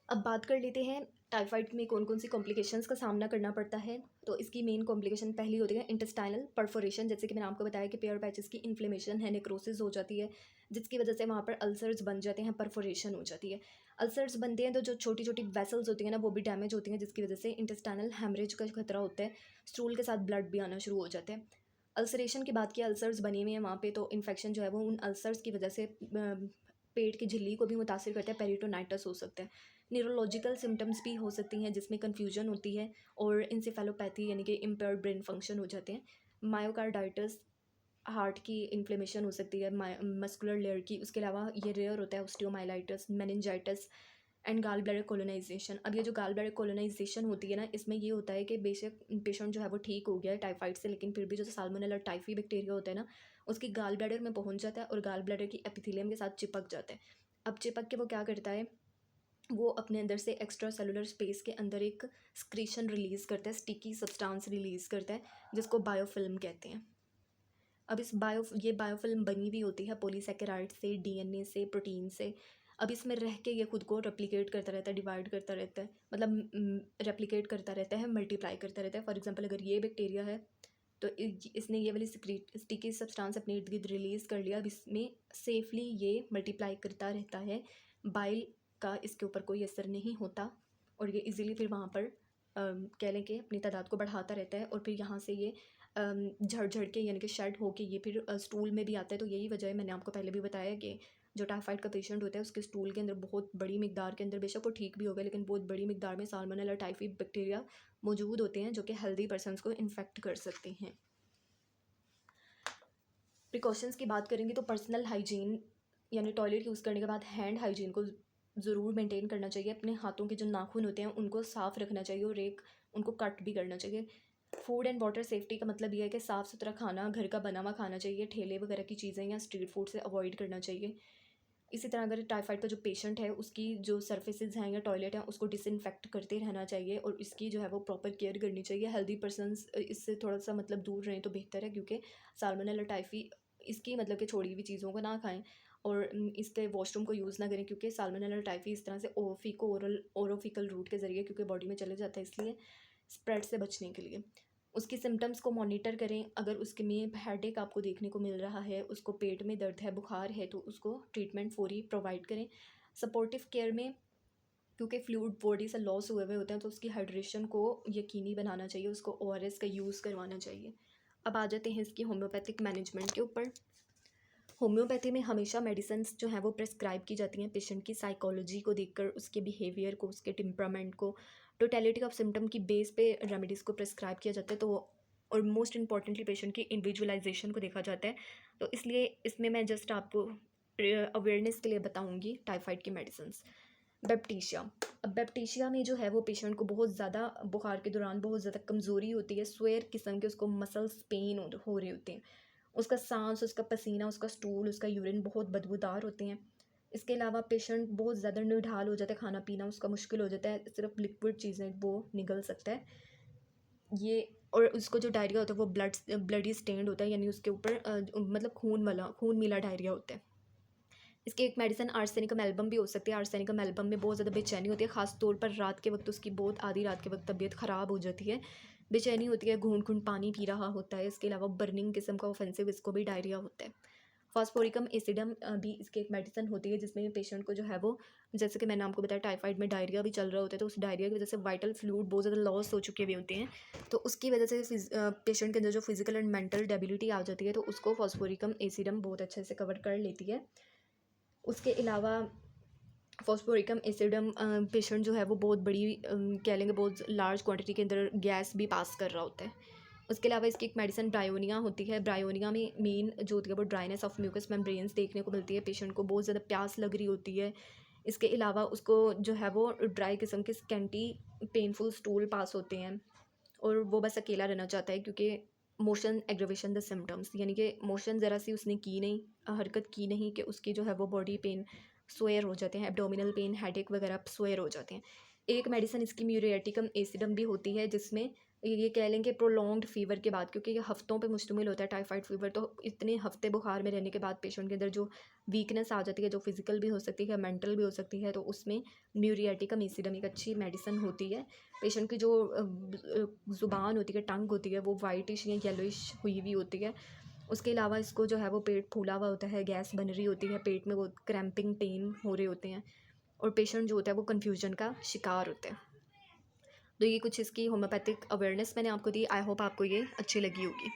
अब बात कर लेते हैं टाइफाइड में कौन कौन सी कॉम्प्लिकेशंस का सामना करना पड़ता है। तो इसकी मेन कॉम्प्लिकेशन पहली होती है इंटेस्टाइनल परफोरेशन, जैसे कि मैंने आपको बताया कि पेयर पैचेस की इन्फ्लेमेशन है, नेक्रोसिस हो जाती है, जिसकी वजह से वहाँ पर अल्सर्स बन जाते हैं, परफोरेशन हो जाती है। अल्सर्स बनते हैं तो जो छोटी छोटी वेसल्स होती हैं ना वो भी डैमेज होती हैं, जिसकी वजह से इंटेस्टाइनल हेमरेज का खतरा होता है, स्टूल के साथ ब्लड भी आना शुरू हो जाता है। अल्सरेशन की बात की, अल्सर्स बने हुए हैं वहाँ पे, तो इन्फेक्शन जो है वो उन अल्सर्स की वजह से पेट की झिल्ली को भी मुतासिर करता है, पेरिटोनाइटिस हो सकता है। न्यूरोलॉजिकल सिम्टम्स भी हो सकती हैं जिसमें कन्फ्यूजन होती है और इंसेफेलोपैथी यानी कि इम्पेयर्ड ब्रेन फंक्शन हो जाते हैं। मायोकार्डाइटिस, हार्ट की इन्फ्लेमेशन हो सकती है मस्कुलर लेयर की। उसके अलावा ये रेयर होता है osteomyelitis, meningitis and gall bladder colonisation. अब ये जो गाल ब्लैडर कोलोनाइजेशन होती है ना, इसमें ये होता है कि बेशक पेशेंट जो है वो ठीक हो गया है टाइफाइड से, लेकिन फिर भी जो साल्मोनेला टाइफी बैक्टीरिया होता है ना, उसकी गाल ब्लैडर में पहुंच जाता है और गाल ब्लैडर की एपिथेलियम के साथ चिपक जाता है। अब चिपक के वो क्या करता है, वो अपने अंदर से एक्स्ट्रा सेलुलर स्पेस के अंदर एक स्क्रीशन रिलीज़ करता है, स्टिकी सब्सटेंस रिलीज़ करता है, जिसको बायोफिल्म कहते हैं। अब ये बायोफिल्म बनी हुई होती है पॉलीसैकेराइड से, डीएनए से, प्रोटीन से। अब इसमें रह के ये खुद को रेप्लिकेट करता रहता है, डिवाइड करता रहता है, मतलब रेप्लिकेट करता रहता है, मल्टीप्लाई करता रहता है। फॉर एग्जांपल अगर ये बैक्टीरिया है तो इसने ये वाली स्टिकी सब्सटेंस अपने इर्द गिर्द रिलीज़ कर लिया। अब इसमें सेफली ये मल्टीप्लाई करता रहता है, बाइल का इसके ऊपर कोई असर नहीं होता और ये इजीली फिर वहाँ पर कह लें कि अपनी तादाद को बढ़ाता रहता है और फिर यहाँ से ये झड़ झड़ के यानी कि शेड होके ये फिर स्टूल में भी आता है। तो यही वजह है, मैंने आपको पहले भी बताया कि जो टाइफाइड का पेशेंट होता है उसके स्टूल के अंदर बहुत बड़ी मिकदार के अंदर, बेशक वो ठीक भी होगा लेकिन बहुत बड़ी मिकदार में साल्मोनेला टाइफी बैक्टीरिया मौजूद होते हैं जो कि हेल्दी पर्सनस को इन्फेक्ट कर सकते हैं। प्रिकॉशंस की बात करेंगे तो पर्सनल हाइजीन यानी टॉयलेट यूज़ करने के बाद हैंड हाइजीन को ज़रूर मेंटेन करना चाहिए। अपने हाथों के जो नाखून होते हैं उनको साफ़ रखना चाहिए और उनको कट भी करना चाहिए। फूड एंड वाटर सेफ्टी का मतलब ये है कि साफ़ सुथरा खाना, घर का बना हुआ खाना चाहिए, ठेले वगैरह की चीज़ें या स्ट्रीट फूड से अवॉइड करना चाहिए। इसी तरह अगर टाइफाइड का जो पेशेंट है उसकी जो सर्फेसेज हैं या टॉयलेट हैं उसको डिसइंफेक्ट करते रहना चाहिए और इसकी जो है वो प्रॉपर केयर करनी चाहिए। हेल्दी पर्सनस इससे थोड़ा सा मतलब दूर रहें तो बेहतर है, क्योंकि साल्मोनेला टाइफी इसकी मतलब कि छोड़ी हुई चीज़ों को ना खाएं और इसके वॉशरूम को यूज़ ना करें, क्योंकि साल्मोनेला टाइफी इस तरह से ओरोफिकल रूट के ज़रिए क्योंकि बॉडी में चले जाता है, इसलिए स्प्रेड से बचने के लिए उसकी सिम्टम्स को मॉनिटर करें। अगर उसके में हेडेक आपको देखने को मिल रहा है, उसको पेट में दर्द है, बुखार है, तो उसको ट्रीटमेंट फौरी प्रोवाइड करें। सपोर्टिव केयर में क्योंकि फ्लूइड बॉडी से लॉस हुए हुए होते हैं तो उसकी हाइड्रेशन को यकीनी बनाना चाहिए, उसको ओआरएस का यूज़ करवाना चाहिए। अब आ जाते हैं इसकी होम्योपैथिक मैनेजमेंट के ऊपर। होम्योपैथी में हमेशा मेडिसिन्स जो हैं वो प्रेस्क्राइब की जाती हैं पेशेंट की साइकोलॉजी को देखकर, उसके बिहेवियर को, उसके टेम्परामेंट को, टोटलिटी ऑफ सिम्टम की बेस पे रेमेडीज़ को प्रेस्क्राइब किया जाता है। तो और मोस्ट इंपॉर्टेंटली पेशेंट की इंडिविजुअलाइजेशन को देखा जाता है। तो इसलिए इसमें मैं जस्ट आपको अवेयरनेस के लिए बताऊंगी टाइफाइड की मेडिसिन्स। बैप्टीशिया, अब बैप्टीशिया में जो है वो पेशेंट को बहुत ज़्यादा बुखार के दौरान बहुत ज़्यादा कमज़ोरी होती है, स्वेयर किस्म के उसको मसल्स पेन हो रहे होते हैं, उसका सांस, उसका पसीना, उसका स्टूल, उसका यूरिन बहुत बदबूदार होते हैं। इसके अलावा पेशेंट बहुत ज़्यादा निढाल हो जाता है, खाना पीना उसका मुश्किल हो जाता है, सिर्फ लिक्विड चीज़ें वो निगल सकता है ये। और उसको जो डायरिया होता है वो ब्लडी स्टेन्ड होता है, यानी उसके ऊपर मतलब खून मिला डायरिया होता है। इसकी एक मेडिसिन आर्सेनिकम एल्बम भी हो सकती है। आर्सेनिकम एल्बम में बहुत ज़्यादा बेचैनी होती है, ख़ास तौर पर रात के वक्त उसकी बहुत आधी रात के वक्त तबीयत ख़राब हो जाती है, बेचैनी होती है, घूंट घूंट पानी पी रहा होता है। इसके अलावा बर्निंग किस्म का ऑफेंसिव इसको भी डायरिया होता है। फास्फोरिकम एसिडम भी इसकी एक मेडिसिन होती है जिसमें पेशेंट को जो है वो, जैसे कि मैंने आपको बताया टाइफाइड में डायरिया भी चल रहा होता है, तो उस डायरिया की वजह से वाइटल फ्लूइड बहुत ज़्यादा लॉस हो चुके हुए होते हैं, तो उसकी वजह से पेशेंट के अंदर जो फिजिकल एंड मेंटल डेबिलिटी आ जाती है, तो उसको फास्फोरिकम एसिडम बहुत अच्छे से कवर कर लेती है। उसके अलावा फॉस्फोरिकम एसिडम पेशेंट जो है वो बहुत बड़ी कह लेंगे बहुत लार्ज क्वांटिटी के अंदर गैस भी पास कर रहा होता है। उसके अलावा इसकी एक मेडिसिन ब्रायोनिया होती है। ब्रायोनिया में मेन जो होती है वो ड्राइनेस ऑफ म्यूकस मेम्ब्रेन्स देखने को मिलती है, पेशेंट को बहुत ज़्यादा प्यास लग रही होती है। इसके अलावा उसको जो है वो ड्राई किस्म के स्कैंटी पेनफुल स्टूल पास होते हैं और वो बस अकेला रहना चाहता है, क्योंकि मोशन एग्रेवेशन द सिम्टम्स, यानी कि मोशन ज़रा सी उसने की नहीं, हरकत की नहीं कि उसकी जो है वो बॉडी पेन स्वेयर हो जाते हैं, एब्डोमिनल पेन, हेडेक वगैरह स्वेयर हो जाते हैं। एक मेडिसिन इसकी म्यूरिएटिकम एसिडम भी होती है जिसमें ये कह लें कि प्रोलॉन्ग्ड फ़ीवर के बाद, क्योंकि ये हफ़्तों पे मुश्तमिल होता है टाइफाइड फ़ीवर, तो इतने हफ़्ते बुखार में रहने के बाद पेशेंट के अंदर जो वीकनेस आ जाती है, जो फिज़िकल भी हो सकती है, मेंटल भी हो सकती है, तो उसमें म्यूरियाटिका मीसिडम एक अच्छी मेडिसिन होती है। पेशेंट की जो ज़ुबान होती है, टंग होती है, वो वाइटिश या येलोइश हुई हुई होती है। उसके अलावा इसको जो है वो पेट फूला हुआ होता है, गैस बन रही होती है पेट में, वो क्रैम्पिंग पेन हो रहे होते हैं, और पेशेंट जो होता है वो कन्फ्यूजन का शिकार होते हैं। तो ये कुछ इसकी होम्योपैथिक अवेयरनेस मैंने आपको दी। आई होप आपको ये अच्छी लगी होगी।